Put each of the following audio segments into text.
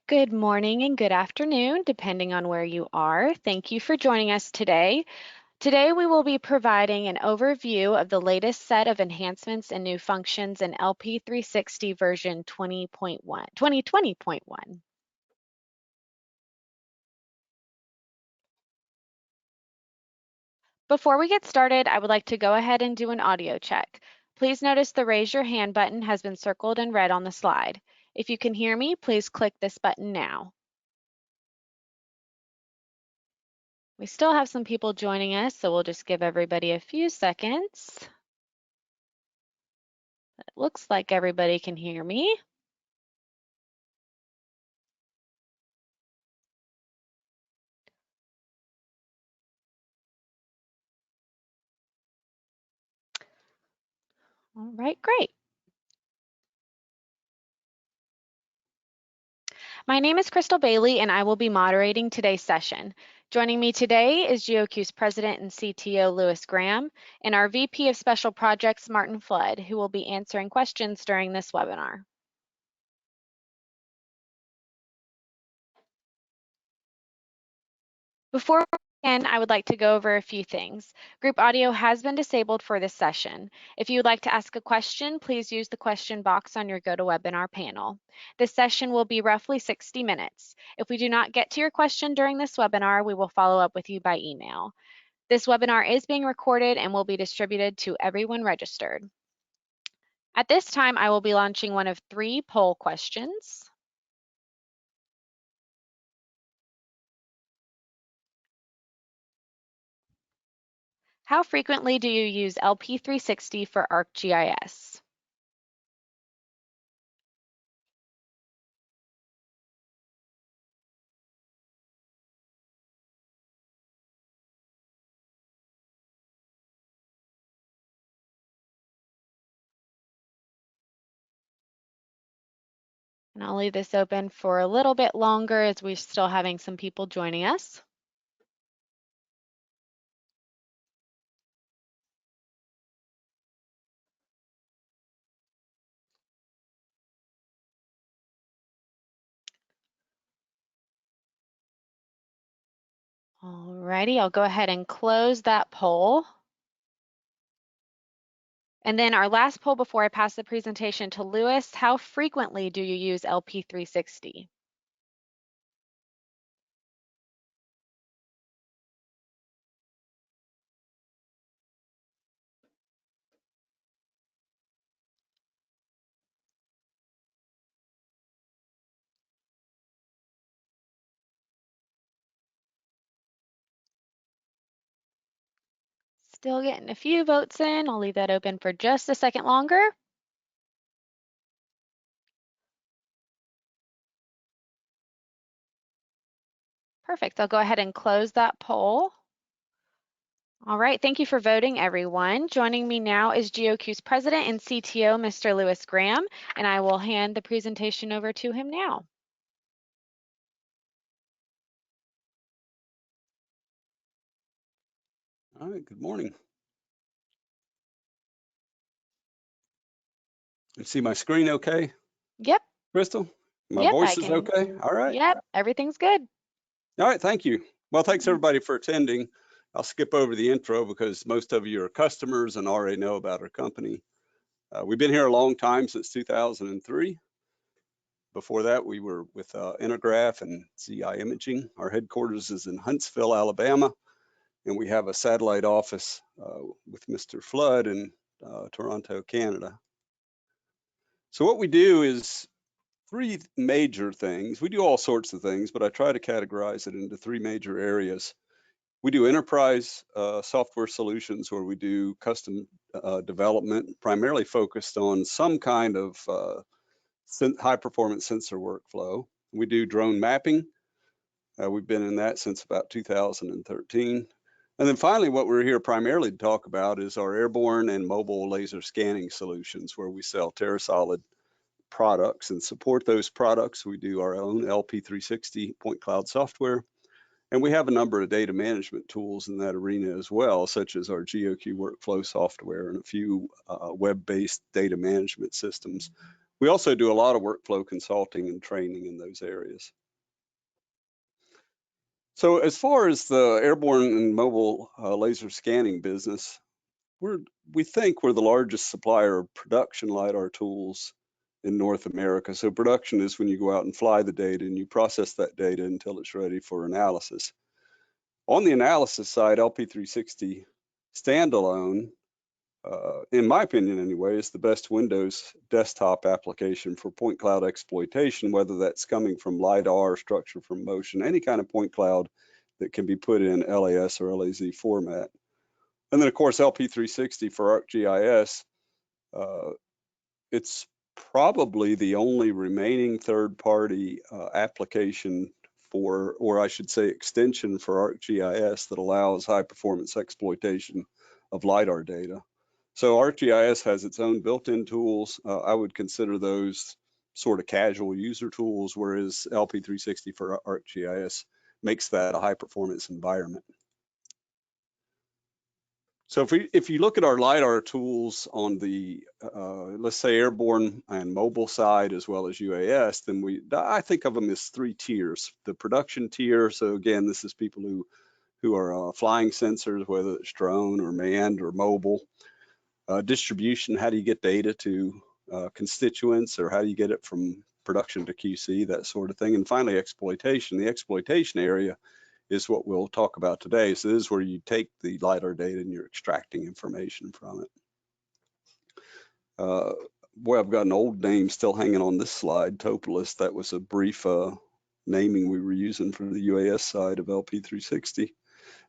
Good morning and good afternoon, depending on where you are. Thank you for joining us today. Today, we will be providing an overview of the latest set of enhancements and new functions in LP360 version 2020.1. Before we get started, I would like to go ahead and do an audio check. Please notice the raise your hand button has been circled in red on the slide. If you can hear me, please click this button now. We still have some people joining us, so we'll just give everybody a few seconds. It looks like everybody can hear me. All right, great. My name is Crystal Bailey, and I will be moderating today's session. Joining me today is GeoCue's President and CTO, Lewis Graham, and our VP of Special Projects, Martin Flood, who will be answering questions during this webinar. Before we begin, I would like to go over a few things. Group audio has been disabled for this session. If you would like to ask a question, please use the question box on your GoToWebinar panel. This session will be roughly 60 minutes. If we do not get to your question during this webinar, we will follow up with you by email. This webinar is being recorded and will be distributed to everyone registered. At this time, I will be launching one of 3 poll questions. How frequently do you use LP360 for ArcGIS? And I'll leave this open for a little bit longer as we're still having some people joining us. Alrighty, I'll go ahead and close that poll. And then our last poll before I pass the presentation to Lewis, how frequently do you use LP360? Still getting a few votes in. I'll leave that open for just a second longer. Perfect. I'll go ahead and close that poll. All right, thank you for voting, everyone. Joining me now is GeoCue's President and CTO, Mr. Lewis Graham, and I will hand the presentation over to him now. All right, good morning. You see my screen okay? Yep. Crystal, my voice is okay? All right. Yep, everything's good. All right, thank you. Well, thanks everybody for attending. I'll skip over the intro because most of you are customers and already know about our company. We've been here a long time, since 2003. Before that, we were with Intergraph and ZI Imaging. Our headquarters is in Huntsville, Alabama, and we have a satellite office with Mr. Flood in Toronto, Canada. So what we do is 3 major things. We do all sorts of things, but I try to categorize it into 3 major areas. We do enterprise software solutions where we do custom development, primarily focused on some kind of high performance sensor workflow. We do drone mapping. We've been in that since about 2013. And then finally, what we're here primarily to talk about is our airborne and mobile laser scanning solutions, where we sell TerraSolid products and support those products. We do our own LP360 point cloud software, and we have a number of data management tools in that arena as well, such as our GeoCue workflow software and a few web-based data management systems, We also do a lot of workflow consulting and training in those areas. So as far as the airborne and mobile laser scanning business, we think we're the largest supplier of production LIDAR tools in North America. So production is when you go out and fly the data and you process that data until it's ready for analysis. On the analysis side, LP360 standalone, in my opinion anyway, is the best Windows desktop application for point cloud exploitation, whether that's coming from LIDAR, structure from motion, any kind of point cloud that can be put in LAS or LAZ format. And then of course, LP360 for ArcGIS, it's probably the only remaining third-party application for, or I should say extension for ArcGIS that allows high performance exploitation of LIDAR data. So ArcGIS has its own built-in tools. I would consider those sort of casual user tools, whereas LP360 for ArcGIS makes that a high performance environment. So if you look at our LIDAR tools on the, let's say airborne and mobile side, as well as UAS, then I think of them as 3 tiers. The production tier, so again, this is people who are flying sensors, whether it's drone or manned or mobile. Distribution, how do you get data to constituents, or how do you get it from production to QC, that sort of thing. And finally, exploitation. The exploitation area is what we'll talk about today. So this is where you take the LIDAR data and you're extracting information from it. Boy, I've got an old name still hanging on this slide, Topolis. That was a brief naming we were using for the UAS side of LP360.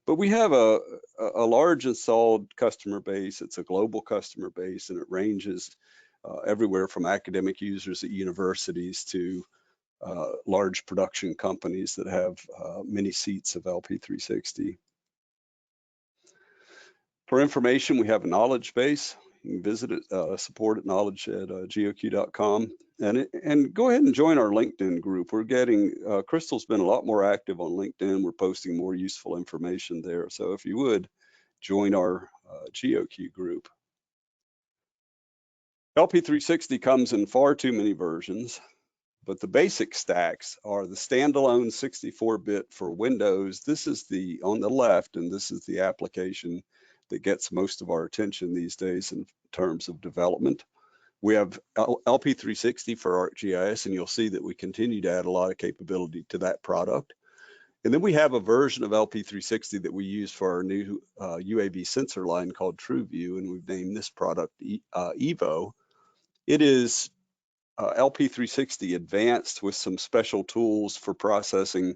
But we have a large installed customer base. It's a global customer base, and it ranges everywhere from academic users at universities to large production companies that have many seats of LP360. For information, we have a knowledge base. You can visit it, support at knowledge at geoque.com. And go ahead and join our LinkedIn group. We're getting, Crystal's been a lot more active on LinkedIn. We're posting more useful information there. So if you would, join our GeoCue group. LP360 comes in far too many versions, but the basic stacks are the standalone 64-bit for Windows. This is the on the left, and this is the application that gets most of our attention these days in terms of development. We have LP360 for ArcGIS, and you'll see that we continue to add a lot of capability to that product. And then we have a version of LP360 that we use for our new UAV sensor line called TrueView, and we've named this product Evo. It is LP360 advanced with some special tools for processing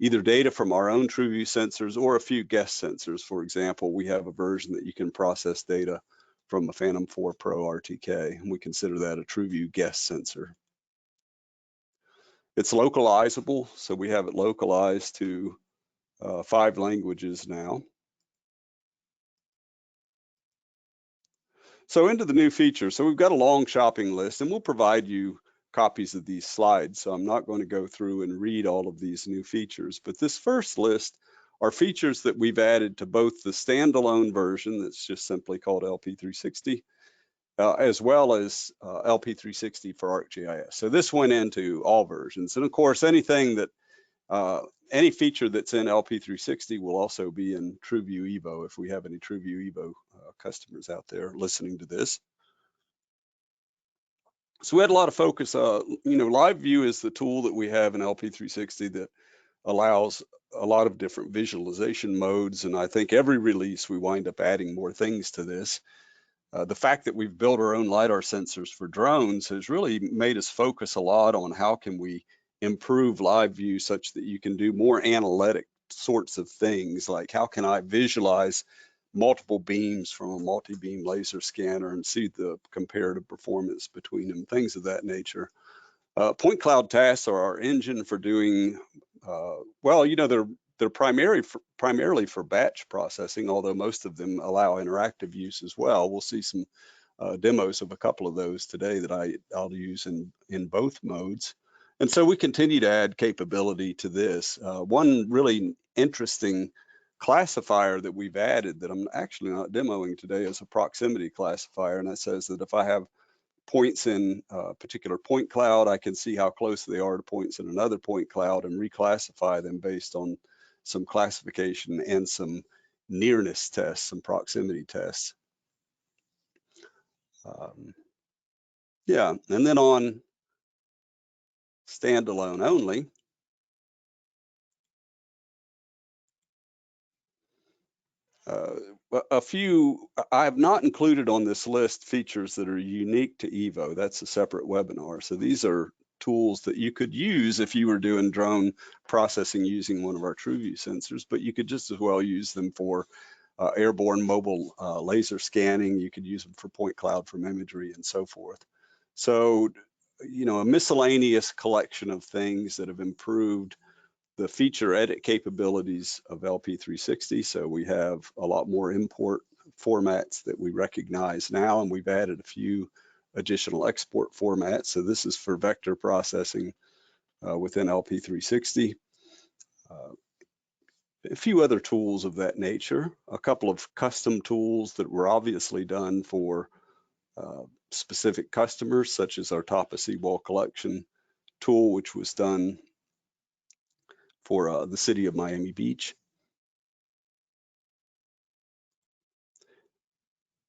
either data from our own TrueView sensors or a few guest sensors. For example, we have a version that you can process data from a Phantom 4 Pro RTK, and we consider that a TrueView guest sensor. It's localizable, so we have it localized to 5 languages now. So into the new features. So we've got a long shopping list, and we'll provide you copies of these slides. So I'm not going to go through and read all of these new features, but this first list are features that we've added to both the standalone version that's just simply called LP360, as well as LP360 for ArcGIS. So this went into all versions. And of course, anything that, any feature that's in LP360 will also be in TrueView Evo if we have any TrueView Evo customers out there listening to this. So we had a lot of focus, Live View is the tool that we have in LP360 that allows a lot of different visualization modes. And I think every release we wind up adding more things to this. The fact that we've built our own LIDAR sensors for drones has really made us focus a lot on how can we improve live view such that you can do more analytic sorts of things, like how can I visualize multiple beams from a multi-beam laser scanner and see the comparative performance between them, things of that nature. Point cloud tasks are our engine for doing, they're primarily for batch processing, although most of them allow interactive use as well. We'll see some demos of a couple of those today that I'll use in both modes. And so we continue to add capability to this. One really interesting classifier that we've added that I'm actually not demoing today is a proximity classifier, and that says that if I have points in a particular point cloud, I can see how close they are to points in another point cloud and reclassify them based on some classification and some nearness tests, some proximity tests. Yeah, and then on standalone only, a few, I have not included on this list features that are unique to Evo. That's a separate webinar. So these are tools that you could use if you were doing drone processing using one of our TrueView sensors, but you could just as well use them for airborne mobile laser scanning. You could use them for point cloud from Imagery and so forth. So, you know, a miscellaneous collection of things that have improved the feature edit capabilities of LP360. So we have a lot more import formats that we recognize now, and we've added a few additional export formats. So this is for vector processing within LP360. A few other tools of that nature, a couple of custom tools that were obviously done for specific customers, such as our top of seawall collection tool, which was done for the city of Miami Beach.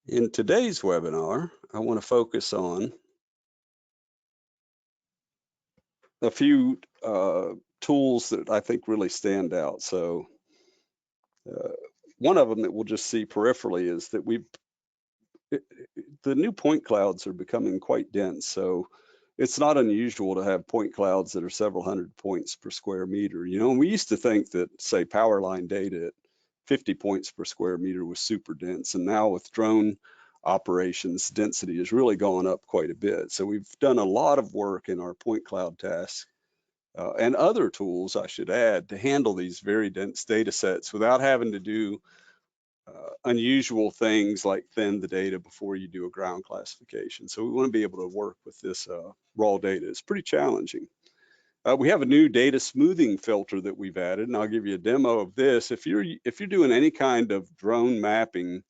In today's webinar, I want to focus on a few tools that I think really stand out. So one of them that we'll just see peripherally is that the new point clouds are becoming quite dense. So it's not unusual to have point clouds that are several hundred points per square meter. You know, and we used to think that, say, power line data at 50 points per square meter was super dense. And now with drone operations, density has really gone up quite a bit. So we've done a lot of work in our point cloud tasks and other tools, I should add, to handle these very dense data sets without having to do unusual things like thin the data before you do a ground classification. So we want to be able to work with this raw data. It's pretty challenging. We have a new data smoothing filter that we've added, and I'll give you a demo of this. If you're doing any kind of drone mapping,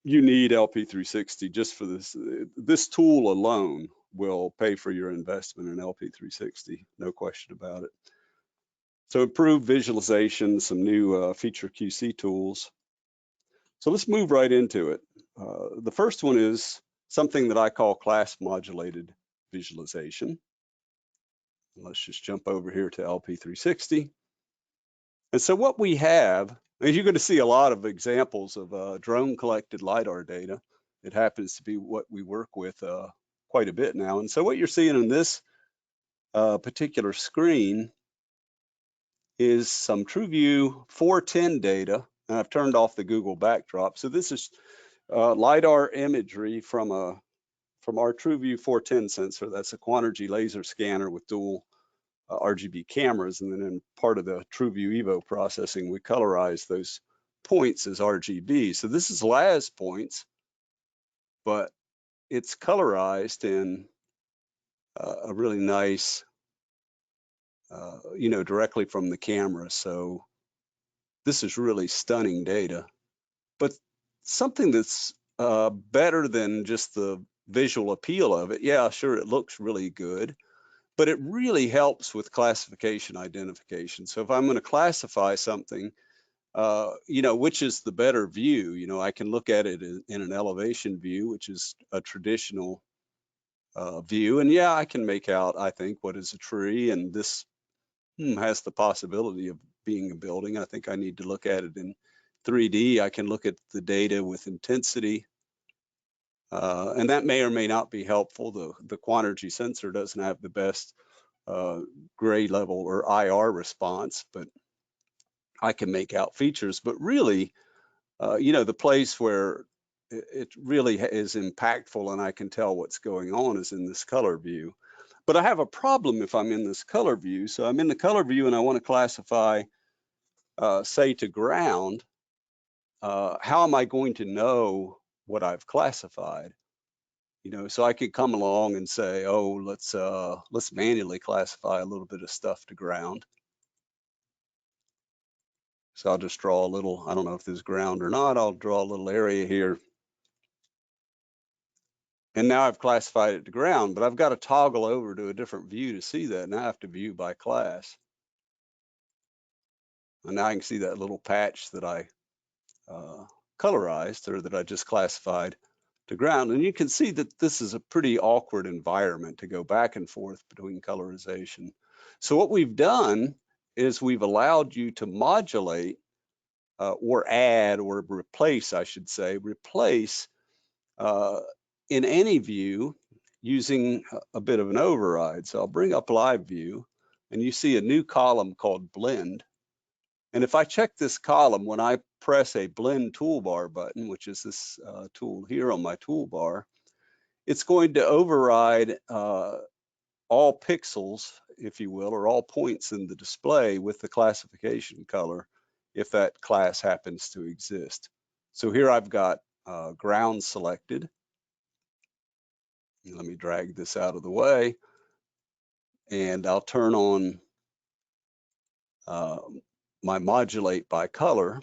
you need LP360 just for this. This tool alone will pay for your investment in LP360, no question about it. So improved visualization, some new feature QC tools. So let's move right into it. The first one is something that I call class modulated visualization. Let's just jump over here to LP360. And so what we have, and you're going to see a lot of examples of drone collected LIDAR data. It happens to be what we work with quite a bit now. And so what you're seeing on this particular screen is some TrueView 410 data. And I've turned off the Google backdrop. So this is LIDAR imagery from our TrueView 410 sensor. That's a Quanergy laser scanner with dual RGB cameras, and then in part of the TrueView Evo processing, we colorize those points as RGB. So this is LAS points, but it's colorized in a really nice, you know, directly from the camera. So this is really stunning data. But something that's better than just the visual appeal of it, yeah, sure, it looks really good, but it really helps with classification identification. So if I'm going to classify something, you know, which is the better view? You know, I can look at it in an elevation view, which is a traditional view. And yeah, I can make out, I think, what is a tree, and this has the possibility of being a building. I think I need to look at it in 3D. I can look at the data with intensity. And that may or may not be helpful. The Quanergy sensor doesn't have the best gray level or IR response, but I can make out features. But really, you know, the place where it really is impactful and I can tell what's going on is in this color view. But I have a problem if I'm in this color view. So I'm in the color view and I want to classify, say, to ground. How am I going to know what I've classified? You know, so I could come along and say, oh, let's manually classify a little bit of stuff to ground. So I'll just draw a little, I don't know if this is ground or not, I'll draw a little area here. And now I've classified it to ground, but I've got to toggle over to a different view to see that. Now I have to view by class. And now I can see that little patch that I colorized, or that I just classified to ground. And you can see that this is a pretty awkward environment to go back and forth between colorization. So what we've done is we've allowed you to modulate or add or replace, I should say, replace in any view using a bit of an override. So I'll bring up live view, and you see a new column called blend. And if I check this column, when I press a blend toolbar button, which is this tool here on my toolbar, it's going to override all pixels, if you will, or all points in the display with the classification color, if that class happens to exist. So here I've got ground selected. Let me drag this out of the way, and I'll turn on my modulate by color.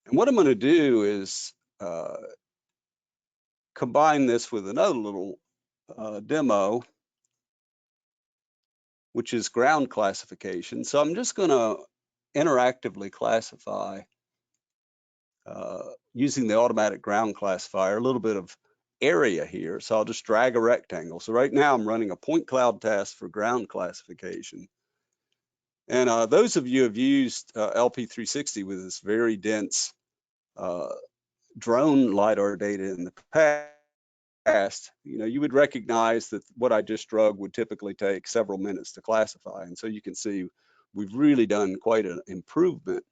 And what I'm going to do is combine this with another little demo, which is ground classification. So I'm just going to interactively classify using the automatic ground classifier, a little bit of area here. So I'll just drag a rectangle. So right now I'm running a point cloud task for ground classification. And those of you who have used LP360 with this very dense drone LIDAR data in the past, you would recognize that what I just drug would typically take several minutes to classify. And so you can see we've really done quite an improvement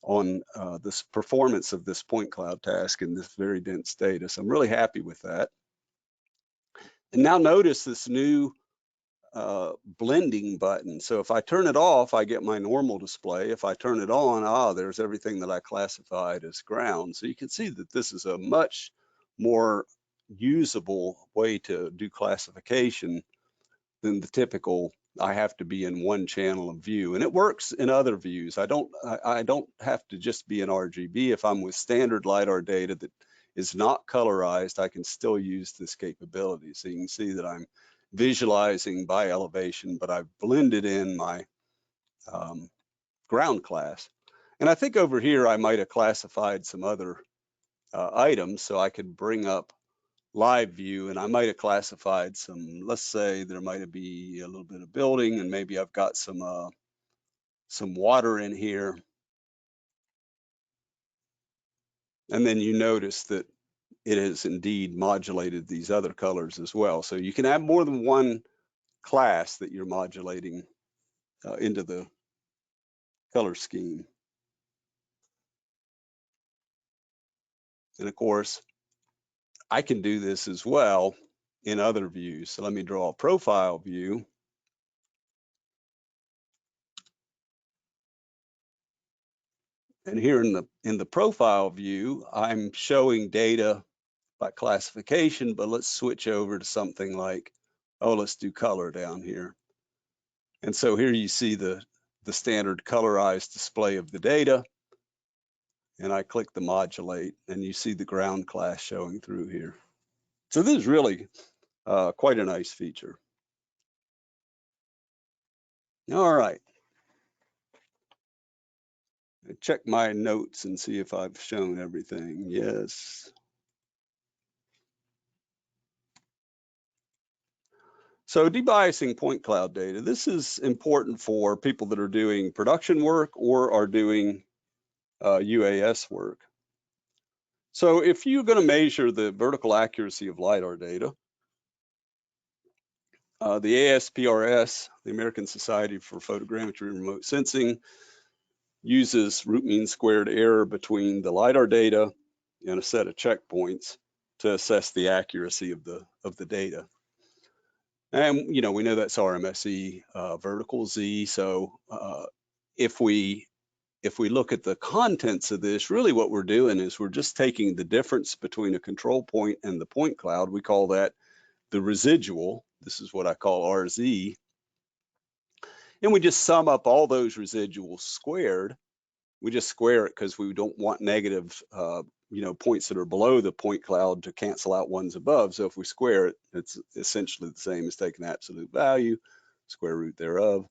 on this performance of this point cloud task in this very dense data. So I'm really happy with that. And now notice this new blending button. So if I turn it off, I get my normal display. If I turn it on, there's everything that I classified as ground. So you can see that this is a much more usable way to do classification than the typical I have to be in one channel of view. And it works in other views. I don't have to just be in RGB. If I'm with standard LIDAR data that is not colorized, I can still use this capability. So you can see that I'm visualizing by elevation, but I've blended in my ground class. And I think over here, I might have classified some other items, so I could bring up live view, and I might have classified some, let's say there might be a little bit of building, and maybe I've got some water in here. And then you notice that it has indeed modulated these other colors as well. So you can have more than one class that you're modulating into the color scheme. And of course, I can do this as well in other views. So let me draw a profile view. And here in the profile view, I'm showing data by classification, but let's switch over to something like, let's do color down here. And so here you see the standard colorized display of the data. And I click the modulate, and you see the ground class showing through here. So this is really quite a nice feature. All right. Check my notes and see if I've shown everything. Yes. So debiasing point cloud data, this is important for people that are doing production work or are doing UAS work. So if you're going to measure the vertical accuracy of LIDAR data, the ASPRS, the American Society for Photogrammetry and Remote Sensing, uses root mean squared error between the LIDAR data and a set of checkpoints to assess the accuracy of the data. And we know that's RMSE vertical Z. So if we look at the contents of this, really what we're doing is we're just taking the difference between a control point and the point cloud. We call that the residual. This is what I call RZ. And we just sum up all those residuals squared. We just square it because we don't want negative points that are below the point cloud to cancel out ones above. So if we square it, it's essentially the same as taking absolute value, square root thereof.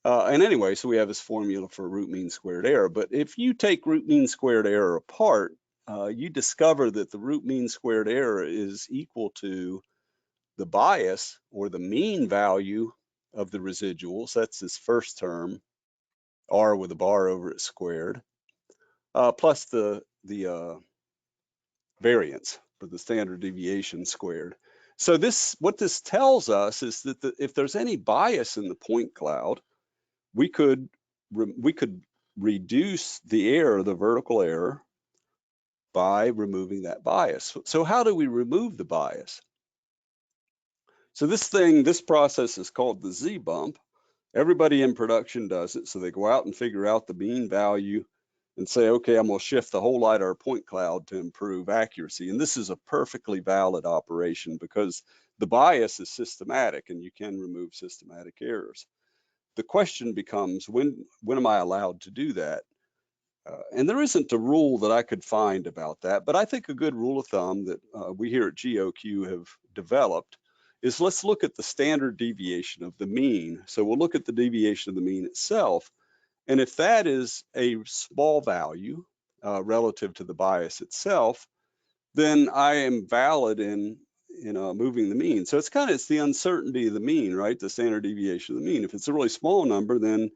And anyway, so we have this formula for root mean squared error. But if you take root mean squared error apart, you discover that the root mean squared error is equal to the bias, or the mean value of the residuals. That's this first term, r with a bar over it squared, plus the variance, for the standard deviation squared. So what this tells us is that if there's any bias in the point cloud, we could reduce the error, the vertical error, by removing that bias. So how do we remove the bias? So this process is called the Z bump. Everybody in production does it. So they go out and figure out the mean value and say, okay, I'm going to shift the whole LIDAR point cloud to improve accuracy. And this is a perfectly valid operation because the bias is systematic and you can remove systematic errors. The question becomes, when am I allowed to do that? And there isn't a rule that I could find about that, but I think a good rule of thumb that we here at GeoCue have developed is, let's look at the standard deviation of the mean. So we'll look at the deviation of the mean itself. And if that is a small value relative to the bias itself, then I am valid in moving the mean. So it's the uncertainty of the mean, right? The standard deviation of the mean. If it's a really small number, then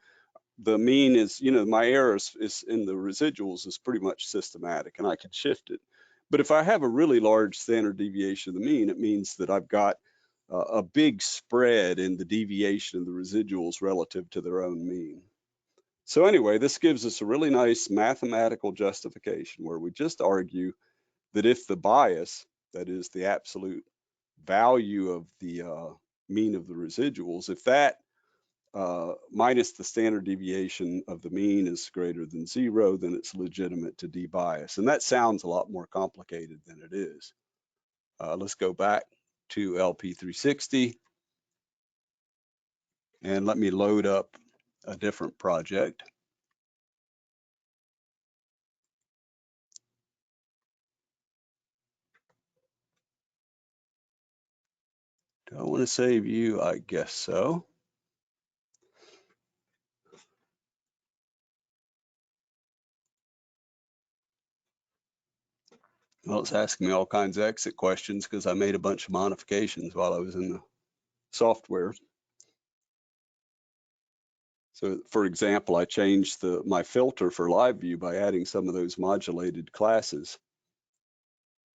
the mean is, my error is in the residuals is pretty much systematic and I can shift it. But if I have a really large standard deviation of the mean, it means that I've got a big spread in the deviation of the residuals relative to their own mean. So anyway, this gives us a really nice mathematical justification where we just argue that if the bias, that is the absolute value of the mean of the residuals, if that minus the standard deviation of the mean is greater than 0, then it's legitimate to debias. And that sounds a lot more complicated than it is. Let's go back to LP360 and let me load up a different project. Do I want to save you? I guess so. Well, it's asking me all kinds of exit questions because I made a bunch of modifications while I was in the software. So for example, I changed my filter for live view by adding some of those modulated classes.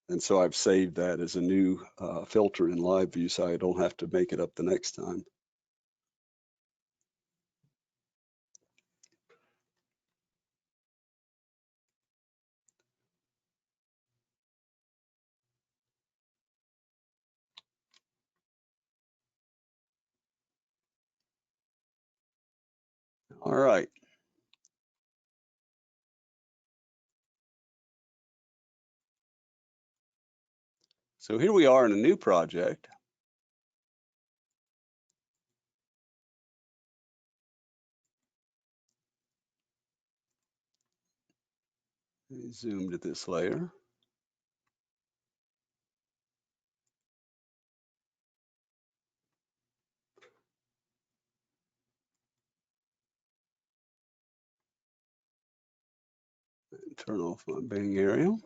And so I've saved that as a new filter in live view so I don't have to make it up the next time. All right. So here we are in a new project. Zoom to this layer. Turn off my Bing aerial.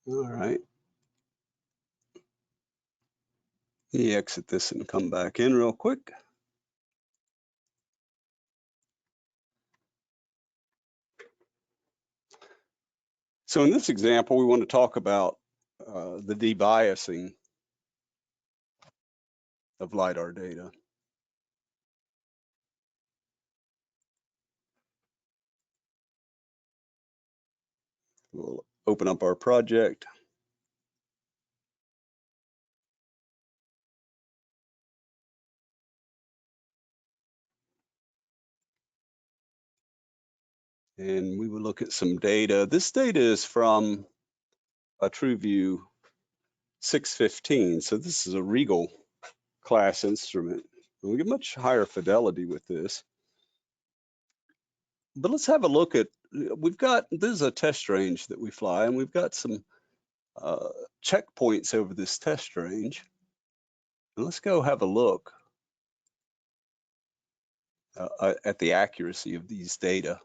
All right. Let me exit this and come back in real quick. So in this example, we want to talk about the debiasing of LIDAR data. We'll open up our project. And we will look at some data. This data is from a TrueView 615. So this is a Regal class instrument. We get much higher fidelity with this. But let's have a look at, this is a test range that we fly, and we've got some checkpoints over this test range. And let's go have a look at the accuracy of these data.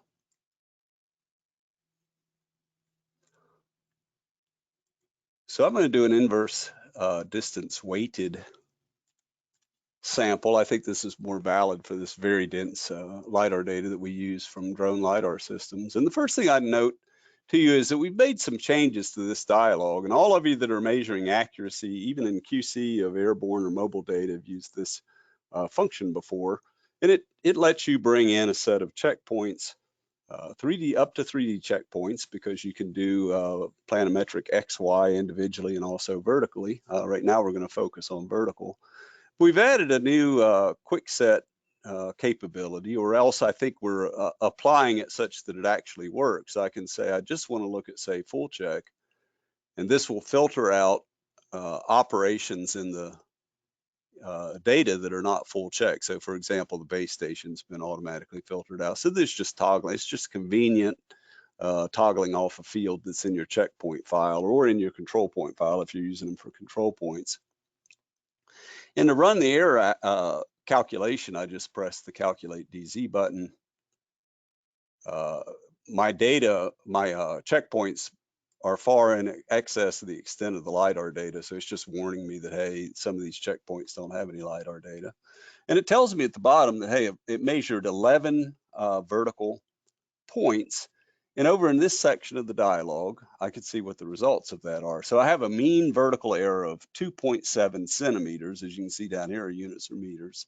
So I'm going to do an inverse distance weighted sample. I think this is more valid for this very dense LIDAR data that we use from drone LIDAR systems. And the first thing I'd note to you is that we've made some changes to this dialog, and all of you that are measuring accuracy, even in QC of airborne or mobile data, have used this function before. And it lets you bring in a set of checkpoints, 3D up to 3D checkpoints, because you can do planimetric X, Y individually and also vertically. Right now we're going to focus on vertical. We've added a new quick set capability, or else I think we're applying it such that it actually works. I can say I just want to look at, say, full check, and this will filter out operations in the data that are not full check. So for example, the base station's been automatically filtered out. So this is just toggling. It's just convenient toggling off a field that's in your checkpoint file or in your control point file if you're using them for control points. And to run the error calculation, I just press the calculate DZ button. My checkpoints are far in excess of the extent of the LIDAR data. So it's just warning me that, hey, some of these checkpoints don't have any LIDAR data. And it tells me at the bottom that, hey, it measured 11 vertical points. And over in this section of the dialog, I could see what the results of that are. So I have a mean vertical error of 2.7 centimeters, as you can see down here, units or meters.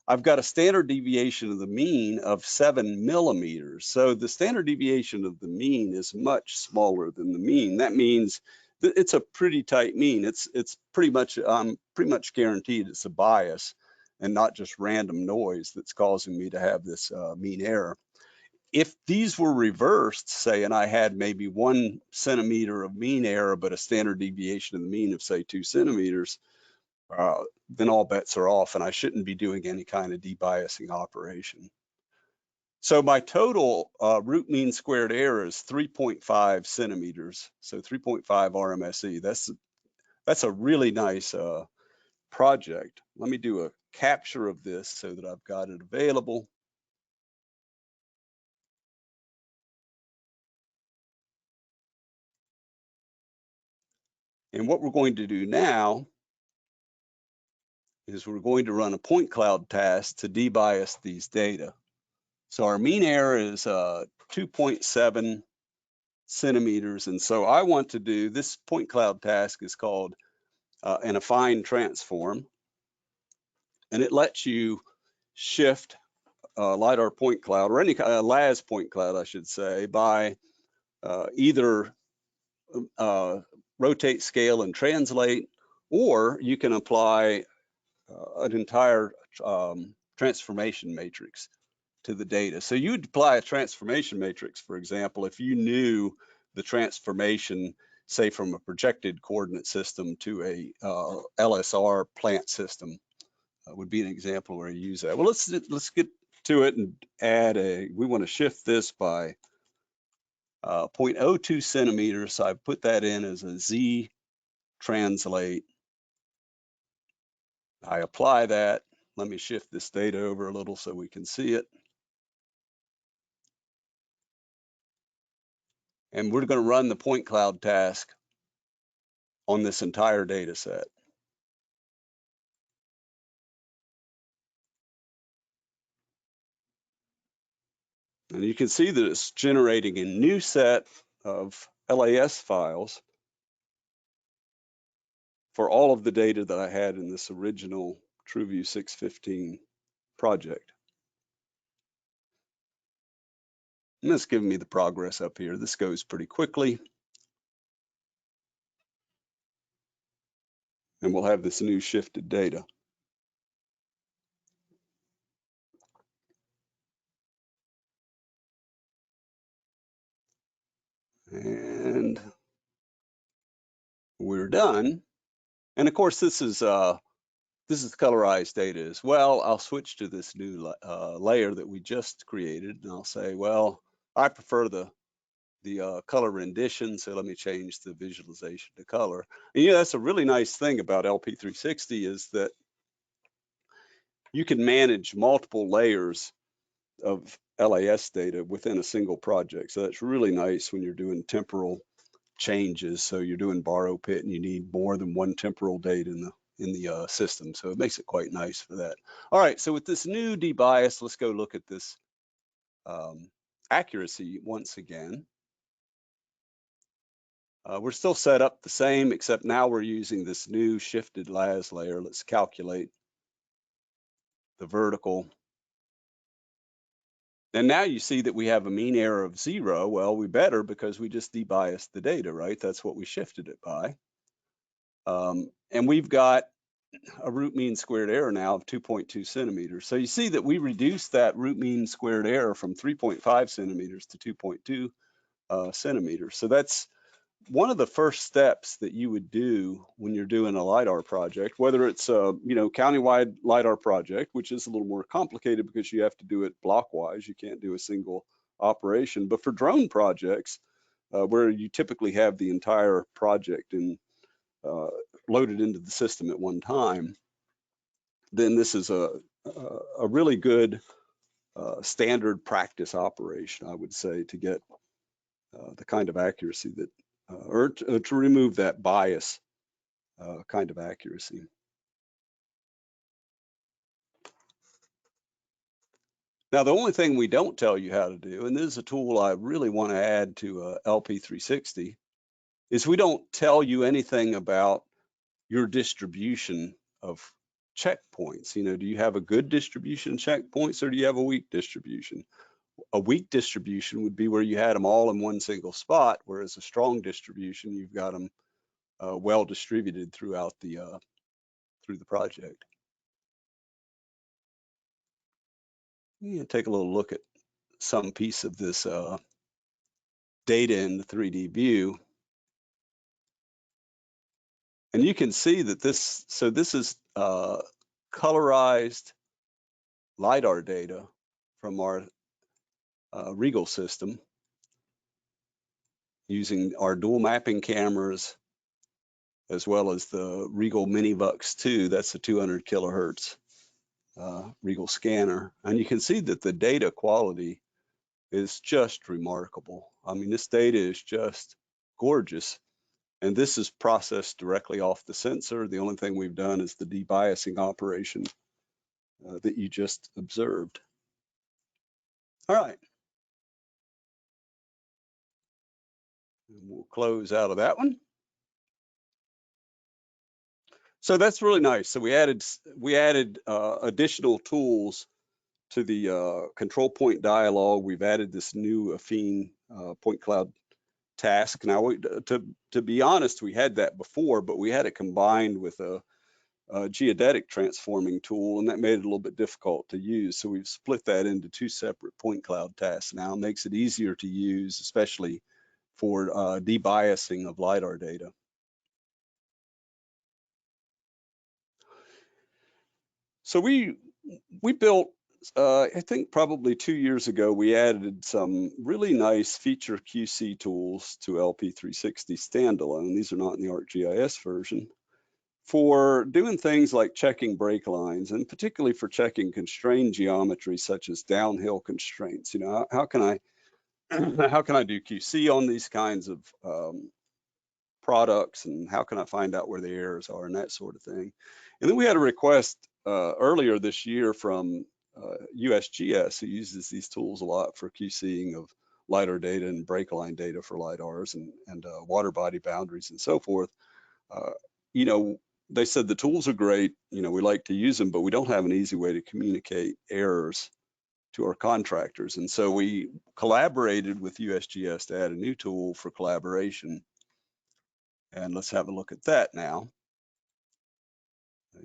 I've got a standard deviation of the mean of 7 millimeters. So the standard deviation of the mean is much smaller than the mean. That means that it's a pretty tight mean. It's pretty much, I'm pretty much guaranteed it's a bias and not just random noise that's causing me to have this mean error. If these were reversed, say, and I had maybe 1 centimeter of mean error, but a standard deviation of the mean of, say, 2 centimeters, then all bets are off, and I shouldn't be doing any kind of debiasing operation. So my total root mean squared error is 3.5 centimeters, so 3.5 RMSE. That's a really nice project. Let me do a capture of this so that I've got it available. And what we're going to do now is we're going to run a point cloud task to debias these data. So our mean error is 2.7 centimeters. And so I want to do, this point cloud task is called an affine transform. And it lets you shift LIDAR point cloud, or any LAS point cloud, I should say, by either rotate, scale, and translate, or you can apply an entire transformation matrix to the data. So you'd apply a transformation matrix, for example, if you knew the transformation, say, from a projected coordinate system to a LSR plant system, would be an example where you use that. Well, let's get to it and add we want to shift this by 0.02 centimeters. So I put that in as a Z translate. I apply that. Let me shift this data over a little so we can see it. And we're going to run the point cloud task on this entire data set. And you can see that it's generating a new set of LAS files for all of the data that I had in this original TrueView 615 project. And that's giving me the progress up here. This goes pretty quickly. And we'll have this new shifted data. And we're done. And of course, this is this is colorized data as well. I'll switch to this new layer that we just created, and I'll say, well, I prefer the color rendition, so let me change the visualization to color. And that's a really nice thing about LP360 is that you can manage multiple layers of LAS data within a single project. So that's really nice when you're doing temporal changes. So you're doing borrow pit and you need more than one temporal date in the system. So it makes it quite nice for that. All right, so with this new debias, let's go look at this accuracy once again. We're still set up the same, except now we're using this new shifted LAS layer. Let's calculate the vertical. And now you see that we have a mean error of 0. Well, we better because we just debiased the data, right? That's what we shifted it by. And we've got a root mean squared error now of 2.2 centimeters. So you see that we reduced that root mean squared error from 3.5 centimeters to 2.2 centimeters. So that's one of the first steps that you would do when you're doing a LIDAR project, whether it's a countywide LIDAR project, which is a little more complicated because you have to do it blockwise. You can't do a single operation. But for drone projects, where you typically have the entire project loaded into the system at one time, then this is a really good standard practice operation, I would say, to get the kind of accuracy that, or to remove that bias kind of accuracy. Now, the only thing we don't tell you how to do, and this is a tool I really want to add to LP360, is we don't tell you anything about your distribution of checkpoints. Do you have a good distribution of checkpoints or do you have a weak distribution? A weak distribution would be where you had them all in one single spot, whereas a strong distribution, you've got them well distributed throughout through the project. Take a little look at some piece of this data in the 3D view. And you can see that this is colorized LIDAR data from our Regal system using our dual mapping cameras, as well as the Regal Minivux 2, that's the 200 kilohertz Regal scanner. And you can see that the data quality is just remarkable. I mean, this data is just gorgeous. And this is processed directly off the sensor. The only thing we've done is the debiasing operation that you just observed. All right. And we'll close out of that one. So that's really nice. So we added additional tools to the control point dialog. We've added this new affine point cloud task. Now, to be honest, we had that before, but we had it combined with a geodetic transforming tool, and that made it a little bit difficult to use. So we've split that into two separate point cloud tasks now. It makes it easier to use, especially for debiasing of LIDAR data. So we built, I think probably 2 years ago, we added some really nice feature QC tools to LP360 standalone. These are not in the ArcGIS version, for doing things like checking break lines, and particularly for checking constrained geometry such as downhill constraints. How can I do QC on these kinds of products, and how can I find out where the errors are and that sort of thing. And then we had a request earlier this year from USGS, who uses these tools a lot for QCing of LIDAR data and break line data for LIDARs and water body boundaries and so forth. They said the tools are great, we like to use them, but we don't have an easy way to communicate errors to our contractors. And so we collaborated with USGS to add a new tool for collaboration. And let's have a look at that now.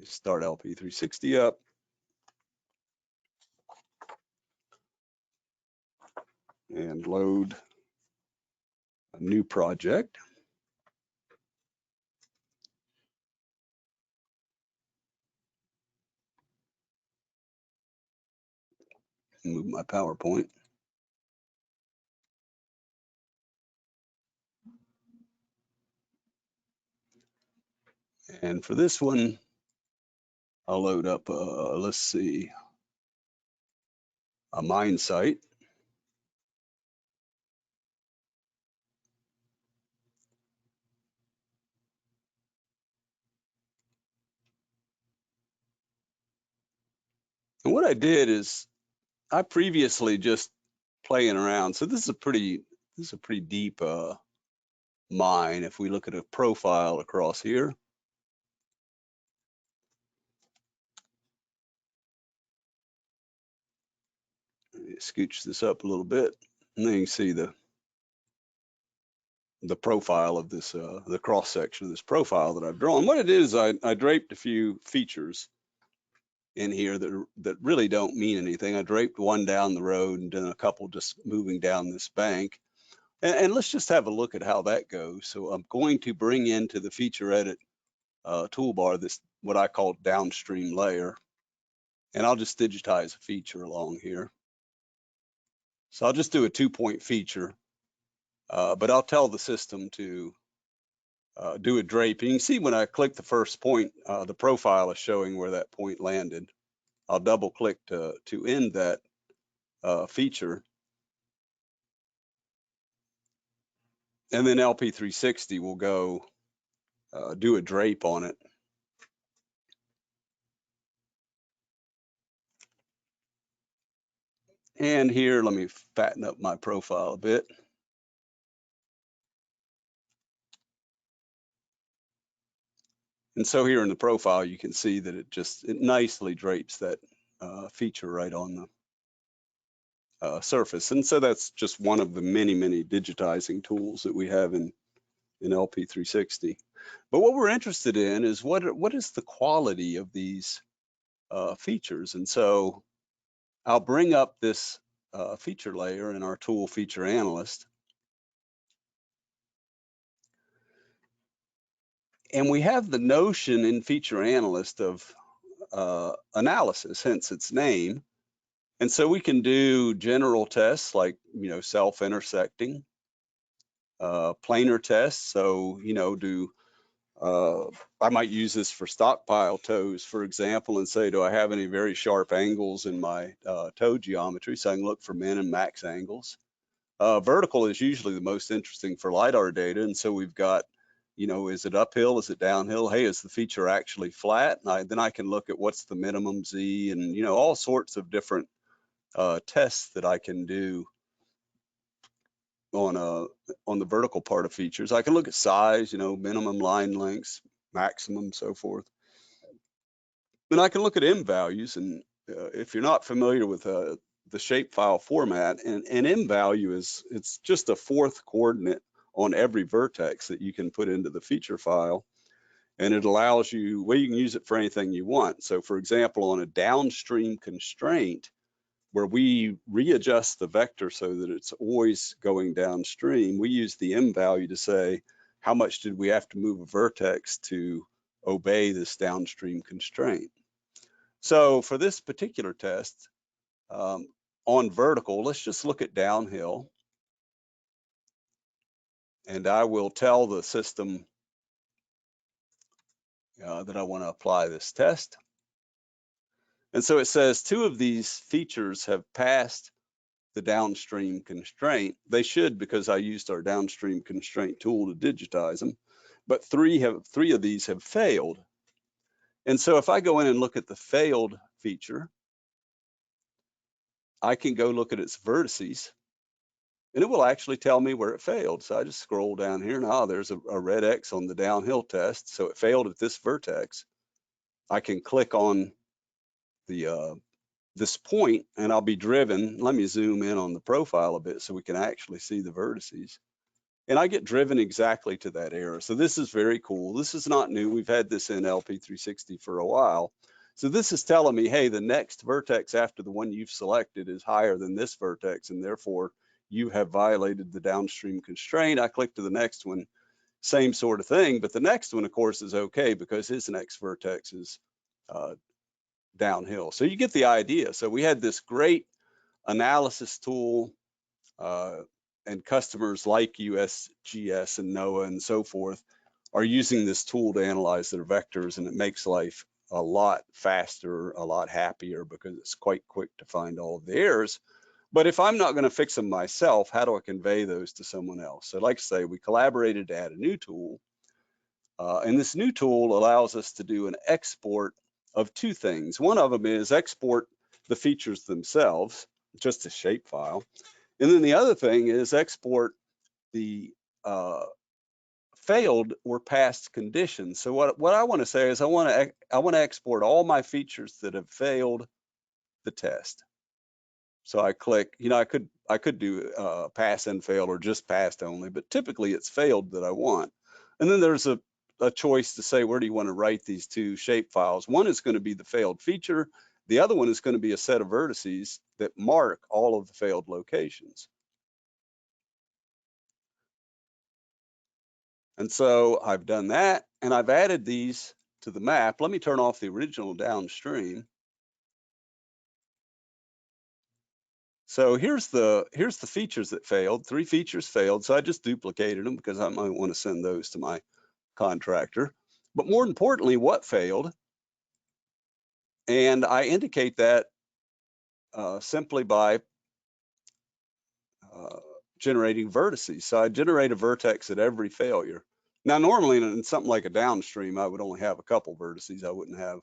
Start LP360 up. And load a new project. Move my PowerPoint. And for this one, I'll load up, let's see, a mine site. And what I did is I previously just playing around. So this is a pretty deep mine. If we look at a profile across here, scooch this up a little bit, and then you can see the profile of this, the cross section of this profile that I've drawn. What it is, I draped a few features in here that really don't mean anything. I draped one down the road and then a couple just moving down this bank. And let's just have a look at how that goes. So I'm going to bring into the feature edit toolbar this, what I call downstream layer. And I'll just digitize a feature along here. So I'll just do a 2-point feature, but I'll tell the system to do a drape. And you can see when I click the first point, the profile is showing where that point landed. I'll double click to end that feature. And then LP360 will go do a drape on it. And here, let me fatten up my profile a bit. And so here in the profile, you can see that it nicely drapes that feature right on the surface. And so that's just one of the many, many digitizing tools that we have in LP360. But what we're interested in is what is the quality of these features. And so I'll bring up this feature layer in our tool Feature Analyst. And we have the notion in Feature Analyst of analysis, hence its name. And so we can do general tests like, self-intersecting, planar tests. So, I might use this for stockpile toes, for example, and say, do I have any very sharp angles in my toe geometry? So I can look for min and max angles. Vertical is usually the most interesting for LIDAR data. And so we've got, is it uphill? Is it downhill? Hey, is the feature actually flat? And then I can look at what's the minimum Z and, all sorts of different tests that I can do on the vertical part of features. I can look at size, minimum line lengths, maximum, so forth. Then I can look at M values. And if you're not familiar with the shapefile format, and M value it's just a fourth coordinate on every vertex that you can put into the feature file. And it allows you, well, you can use it for anything you want. So for example, on a downstream constraint, where we readjust the vector so that it's always going downstream, we use the M value to say, how much did we have to move a vertex to obey this downstream constraint? So for this particular test, on vertical, let's just look at downhill. And I will tell the system that I want to apply this test. And so it says 2 of these features have passed the downstream constraint. They should, because I used our downstream constraint tool to digitize them, but 3 of these have failed. And so if I go in and look at the failed feature, I can go look at its vertices, and it will actually tell me where it failed. So I just scroll down here, and there's a red X on the downhill test. So it failed at this vertex. I can click on the this point, and I'll be driven. Let me zoom in on the profile a bit so we can actually see the vertices. And I get driven exactly to that error. So this is very cool. This is not new. We've had this in LP360 for a while. So this is telling me, hey, the next vertex after the one you've selected is higher than this vertex, and therefore you have violated the downstream constraint. I click to the next one, same sort of thing, but the next one, of course, is okay because his next vertex is downhill. So you get the idea. So we had this great analysis tool, and customers like USGS and NOAA and so forth are using this tool to analyze their vectors, and it makes life a lot faster, a lot happier, because it's quite quick to find all of the errors. But if I'm not going to fix them myself, how do I convey those to someone else? So like I say, we collaborated to add a new tool, and this new tool allows us to do an export of two things. One of them is export the features themselves, just a shapefile. And then the other thing is export the failed or past conditions. So what I want to say is I want to export all my features that have failed the test. So I click, I could do pass and failed or just passed only, but typically it's failed that I want. And then there's a choice to say, where do you want to write these two shape files? One is going to be the failed feature. The other one is going to be a set of vertices that mark all of the failed locations. And so I've done that, and I've added these to the map. Let me turn off the original downstream. So here's the features that failed. 3 features failed, so I just duplicated them because I might want to send those to my contractor. But more importantly, what failed? And I indicate that simply by generating vertices. So I generate a vertex at every failure. Now, normally in something like a downstream, I would only have a couple vertices. I wouldn't have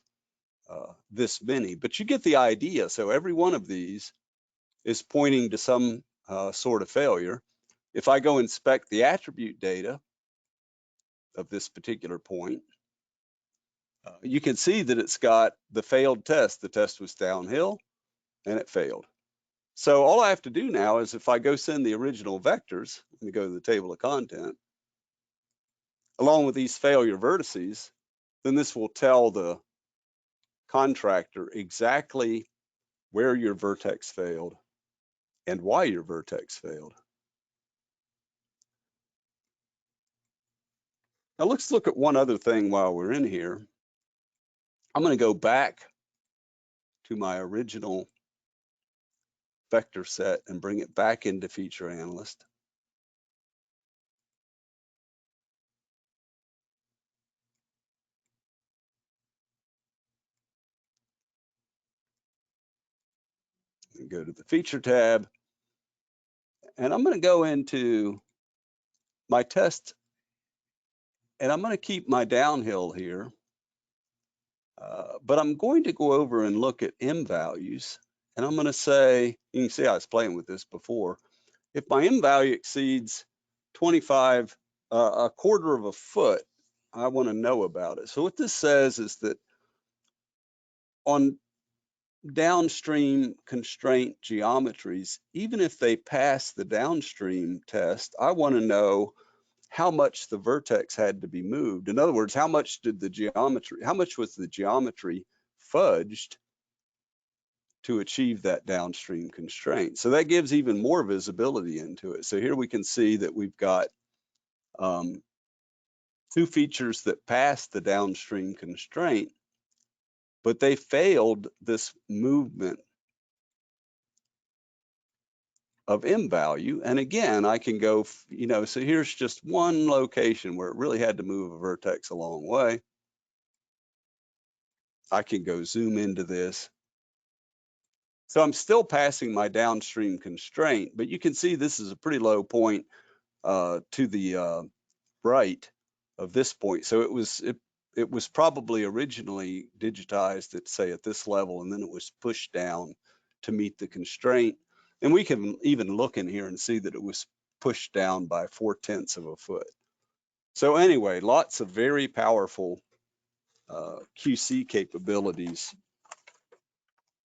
this many, but you get the idea. So every one of these is pointing to some sort of failure. If I go inspect the attribute data of this particular point, you can see that it's got the failed test. The test was downhill and it failed. So all I have to do now is, if I go send the original vectors, let me go to the table of content, along with these failure vertices, then this will tell the contractor exactly where your vertex failed and why your vertex failed. Now let's look at one other thing while we're in here. I'm going to go back to my original vector set and bring it back into Feature Analyst. And go to the Feature tab, and I'm going to go into my test, and I'm going to keep my downhill here, but I'm going to go over and look at M values, and I'm going to say, you can see I was playing with this before, if my M value exceeds 25, a quarter of a foot, I want to know about it. So what this says is that on downstream constraint geometries, even if they pass the downstream test, I want to know how much the vertex had to be moved. In other words, how much was the geometry fudged to achieve that downstream constraint? So that gives even more visibility into it. So here we can see that we've got 2 features that passed the downstream constraint, but they failed this movement of M value. And again, I can go, so here's just one location where it really had to move a vertex a long way. I can go zoom into this. So I'm still passing my downstream constraint, but you can see this is a pretty low point to the right of this point. So it was probably originally digitized at, say, at this level, and then it was pushed down to meet the constraint. And we can even look in here and see that it was pushed down by 0.4 of a foot. So anyway, lots of very powerful QC capabilities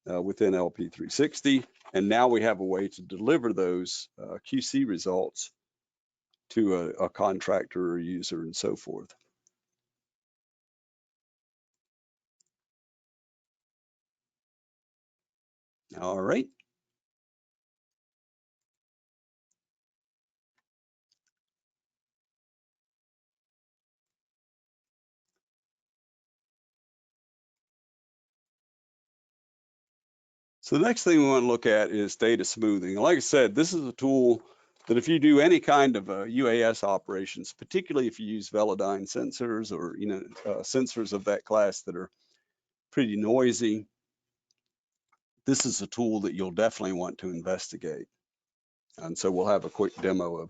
within LP360. And now we have a way to deliver those QC results to a contractor or user and so forth. All right. So the next thing we want to look at is data smoothing. Like I said, this is a tool that if you do any kind of UAS operations, particularly if you use Velodyne sensors or sensors of that class that are pretty noisy, this is a tool that you'll definitely want to investigate. And so we'll have a quick demo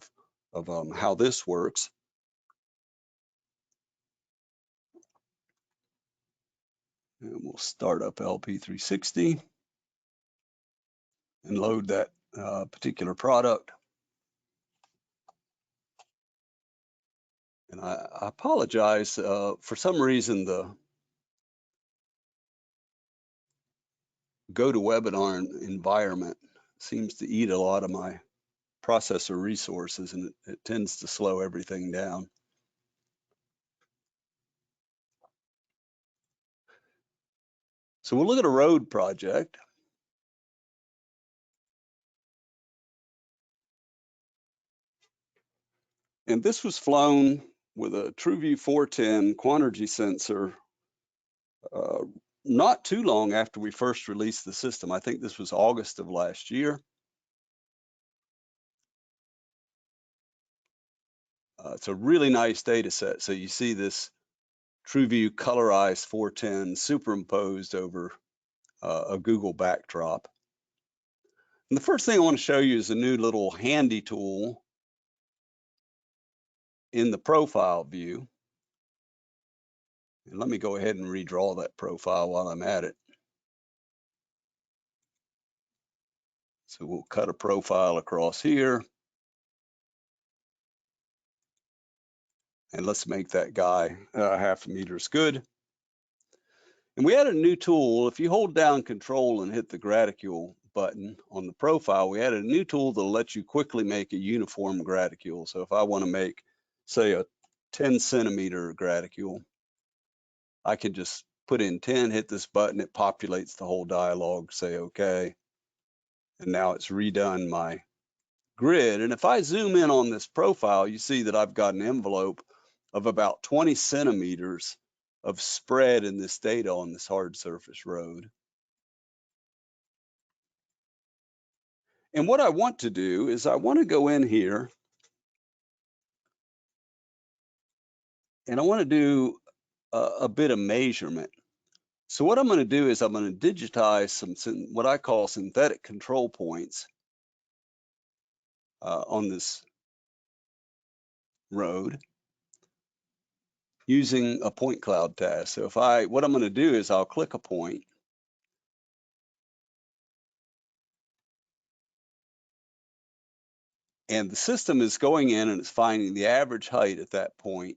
of how this works. And we'll start up LP360 and load that particular product. And I apologize, for some reason the GoToWebinar environment seems to eat a lot of my processor resources, and it tends to slow everything down. So we'll look at a road project. And this was flown with a TrueView 410 Quanergy sensor not too long after we first released the system. I think this was August of last year. It's a really nice data set. So you see this TrueView colorized 410 superimposed over a Google backdrop. And the first thing I want to show you is a new little handy tool in the profile view. And let me go ahead and redraw that profile while I'm at it. So we'll cut a profile across here. And let's make that guy 0.5 meters good. And we added a new tool. If you hold down Control and hit the graticule button on the profile, we added a new tool that'll let you quickly make a uniform graticule. So if I want to make, say, a 10 centimeter graticule, I can just put in 10, hit this button, it populates the whole dialog, say OK. And now it's redone my grid. And if I zoom in on this profile, you see that I've got an envelope of about 20 centimeters of spread in this data on this hard surface road. And what I want to do is I want to go in here and I want to do a bit of measurement. So what I'm going to do is I'm going to digitize some what I call synthetic control points on this road using a point cloud task. So what I'm going to do is I'll click a point. And the system is going in and it's finding the average height at that point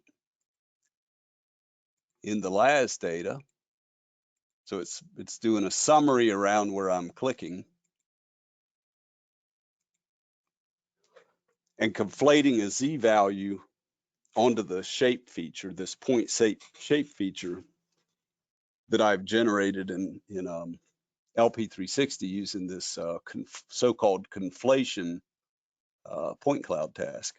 in the LAS data. So it's doing a summary around where I'm clicking and conflating a Z value onto the shape feature, this point shape feature that I've generated in LP360 using this so-called conflation point cloud task.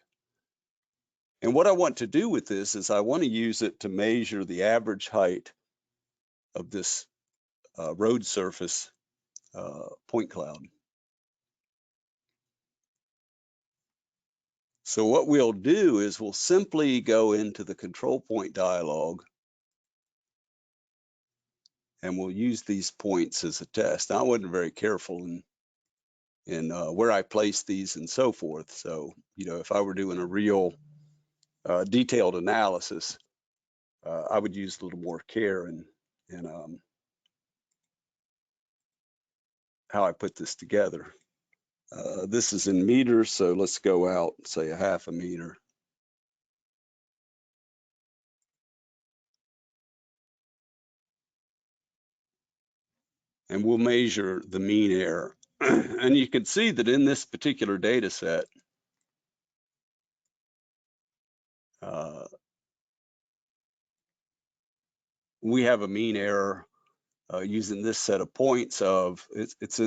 And what I want to do with this is I want to use it to measure the average height of this road surface point cloud. So what we'll do is we'll simply go into the control point dialog and we'll use these points as a test. Now, I wasn't very careful in where I place these and so forth. So, if I were doing a real detailed analysis, I would use a little more care in how I put this together. This is in meters, so let's go out, say 0.5 meter. And we'll measure the mean error. And you can see that in this particular data set, we have a mean error using this set of points of, it's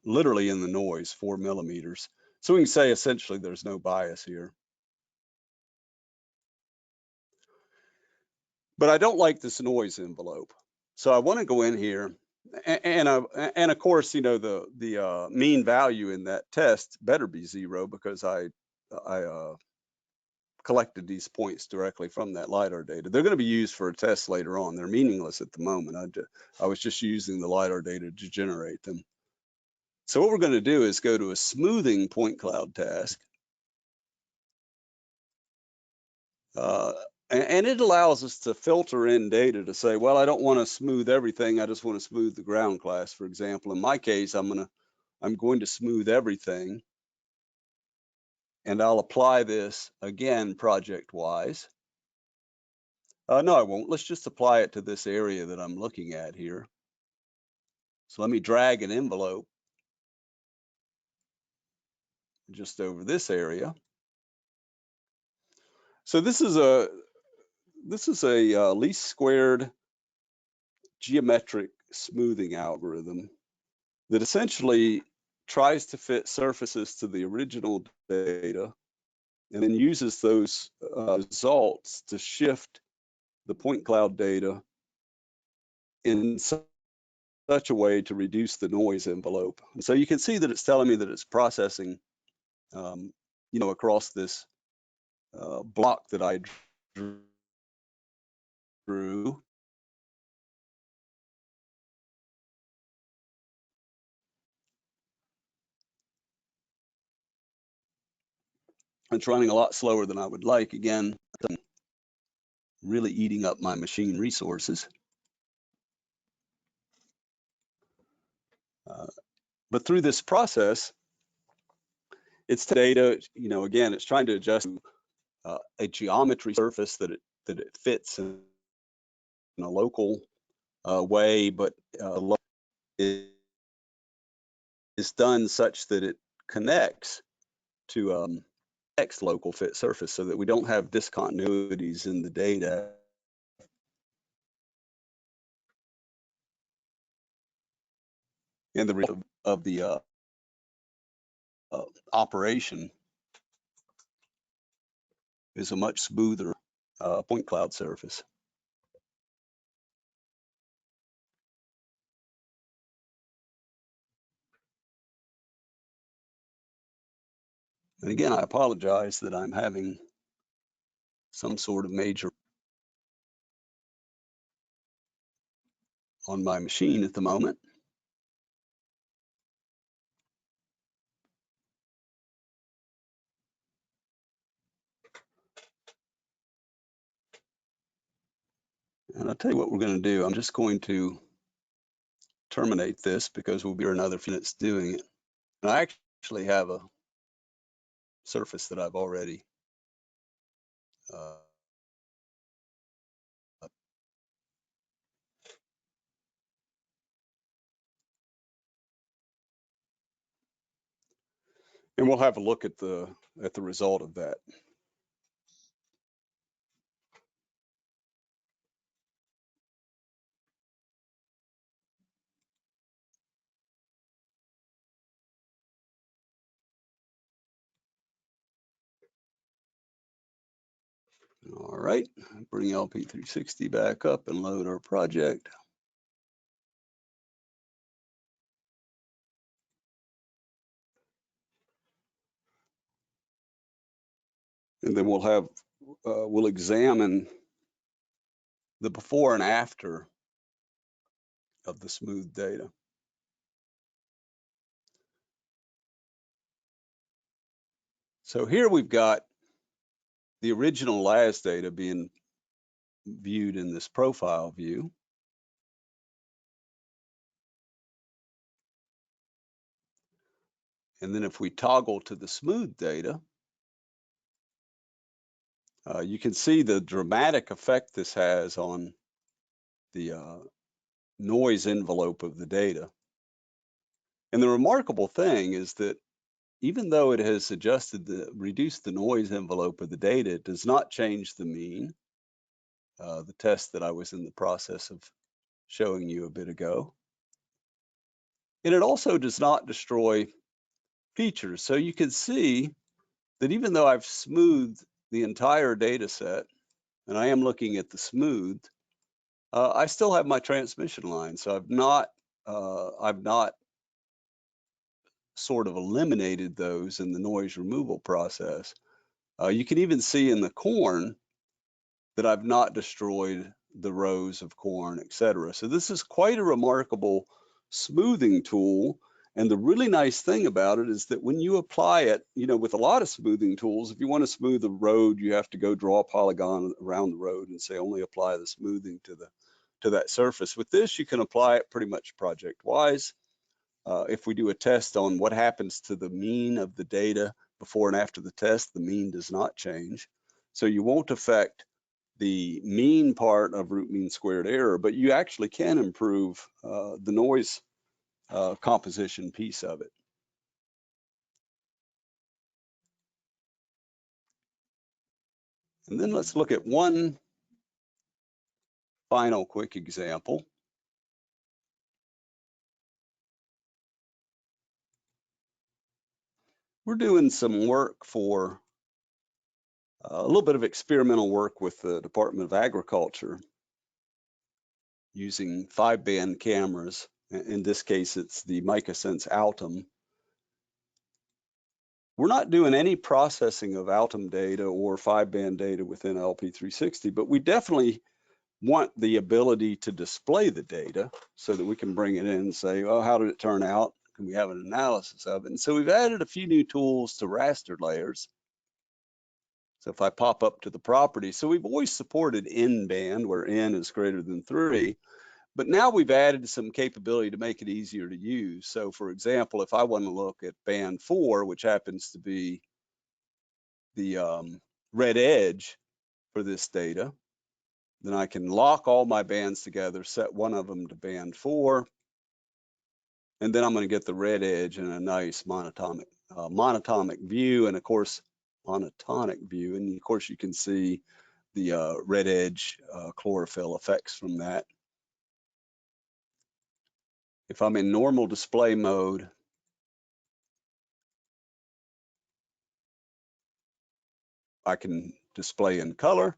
literally in the noise, 4 millimeters. So we can say essentially there's no bias here. But I don't like this noise envelope. So I want to go in here And of course, you know, the mean value in that test better be 0 because I collected these points directly from that LIDAR data. They're going to be used for a test later on. They're meaningless at the moment. I was just using the LIDAR data to generate them. So what we're going to do is go to a smoothing point cloud task. And it allows us to filter in data to say, well, I don't want to smooth everything. I just want to smooth the ground class, for example. In my case, I'm going to smooth everything. And I'll apply this again project-wise. No, I won't. Let's just apply it to this area that I'm looking at here. So let me drag an envelope just over this area. So this is a least squared geometric smoothing algorithm that essentially tries to fit surfaces to the original data and then uses those results to shift the point cloud data in such a way to reduce the noise envelope. And so you can see that it's telling me that it's processing, you know, across this block that I drew. It's running a lot slower than I would like. Again, really eating up my machine resources. But through this process, it's data, you know, again, it's trying to adjust a geometry surface that it fits in a local way, but it is done such that it connects to X local fit surface so that we don't have discontinuities in the data. And the result of the operation is a much smoother point cloud surface. And again, I apologize that I'm having some sort of major on my machine at the moment. And I'll tell you what we're going to do. I'm just going to terminate this because we'll be here another few minutes doing it. And I actually have a surface that I've already and we'll have a look at the result of that. All right, bring LP360 back up and load our project. And then we'll examine the before and after of the smooth data. So here we've got the original LAS data being viewed in this profile view. And then if we toggle to the smooth data, you can see the dramatic effect this has on the noise envelope of the data. And the remarkable thing is that even though it has reduced the noise envelope of the data, it does not change the mean, the test that I was in the process of showing you a bit ago. And it also does not destroy features. So you can see that even though I've smoothed the entire data set, and I am looking at the smooth, I still have my transmission line. So I've not I've not sort of eliminated those in the noise removal process. You can even see in the corn that I've not destroyed the rows of corn, etc. So this is quite a remarkable smoothing tool. And the really nice thing about it is that when you apply it, you know, with a lot of smoothing tools, if you want to smooth a road, you have to go draw a polygon around the road and say only apply the smoothing to that surface. With this, you can apply it pretty much project-wise. If we do a test on what happens to the mean of the data before and after the test, the mean does not change. So you won't affect the mean part of root mean squared error, but you actually can improve the noise composition piece of it. And then let's look at one final quick example. We're doing some work for a little bit of experimental work with the Department of Agriculture using 5-band cameras. In this case, it's the MicaSense Altum. We're not doing any processing of Altum data or 5-band data within LP360, but we definitely want the ability to display the data so that we can bring it in and say, oh, how did it turn out? Can we have an analysis of it? And so we've added a few new tools to raster layers. So if I pop up to the property, so we've always supported N band where N is greater than 3, but now we've added some capability to make it easier to use. So for example, if I want to look at band 4, which happens to be the red edge for this data, then I can lock all my bands together, set one of them to band 4, and then I'm going to get the red edge in a nice monotonic view, and of course, monotonic view. And of course, you can see the red edge chlorophyll effects from that. If I'm in normal display mode, I can display in color.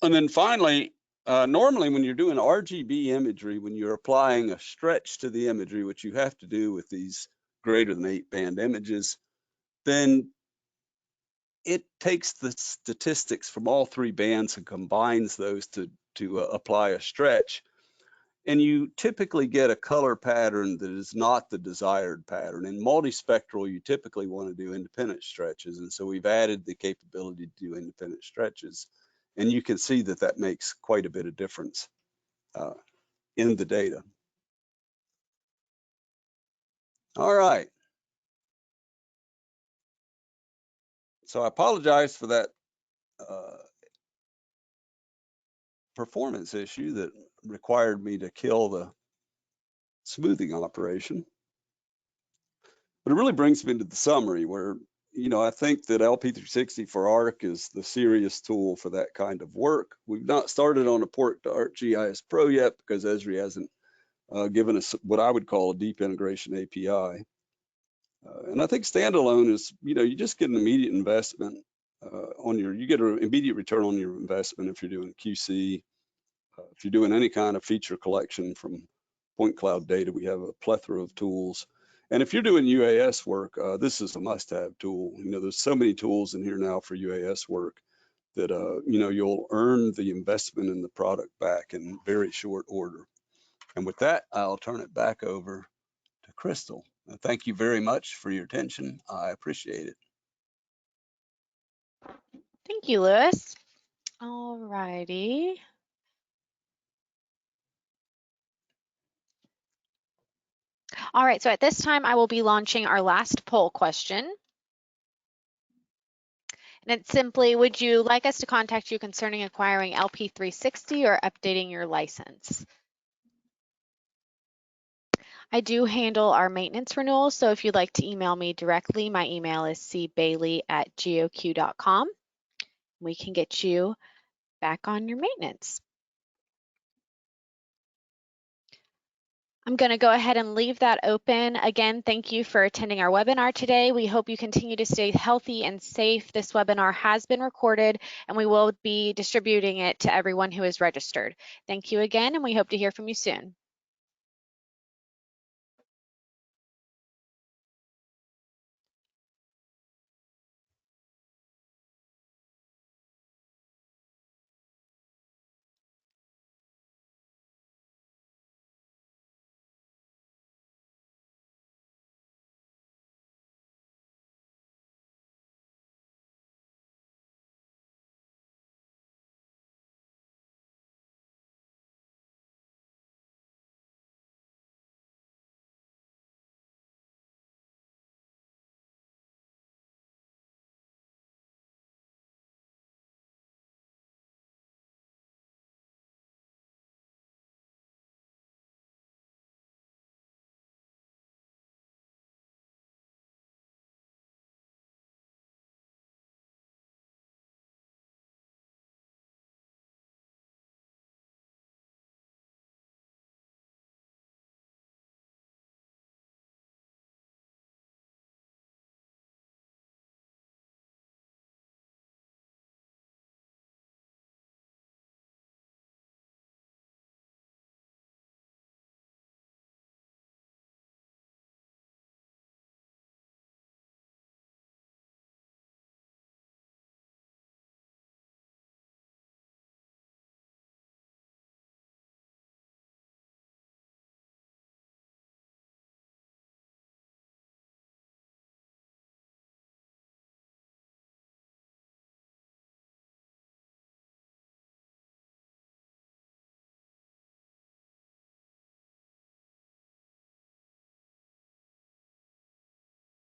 And then finally, normally when you're doing RGB imagery, when you're applying a stretch to the imagery, which you have to do with these greater than 8-band images, then it takes the statistics from all 3 bands and combines those to apply a stretch. And you typically get a color pattern that is not the desired pattern. In multispectral, you typically want to do independent stretches. And so we've added the capability to do independent stretches. And you can see that that makes quite a bit of difference in the data. All right. So I apologize for that performance issue that required me to kill the smoothing operation. But it really brings me to the summary where, you know, I think that LP360 for ARC is the serious tool for that kind of work. We've not started on a port to ArcGIS Pro yet because Esri hasn't given us what I would call a deep integration API. And I think standalone is, you know, you just get an immediate investment you get an immediate return on your investment if you're doing QC, if you're doing any kind of feature collection from point cloud data. We have a plethora of tools. And if you're doing UAS work, this is a must-have tool. You know, there's so many tools in here now for UAS work that, you know, you'll earn the investment in the product back in very short order. And with that, I'll turn it back over to Crystal. Thank you very much for your attention. I appreciate it. Thank you, Lewis. All righty. All right, so at this time, I will be launching our last poll question. And it's simply, would you like us to contact you concerning acquiring LP360 or updating your license? I do handle our maintenance renewals, so if you'd like to email me directly, my email is cbailey@geocu.com. We can get you back on your maintenance. I'm going to go ahead and leave that open. Again, thank you for attending our webinar today. We hope you continue to stay healthy and safe. This webinar has been recorded and we will be distributing it to everyone who is registered. Thank you again, and we hope to hear from you soon.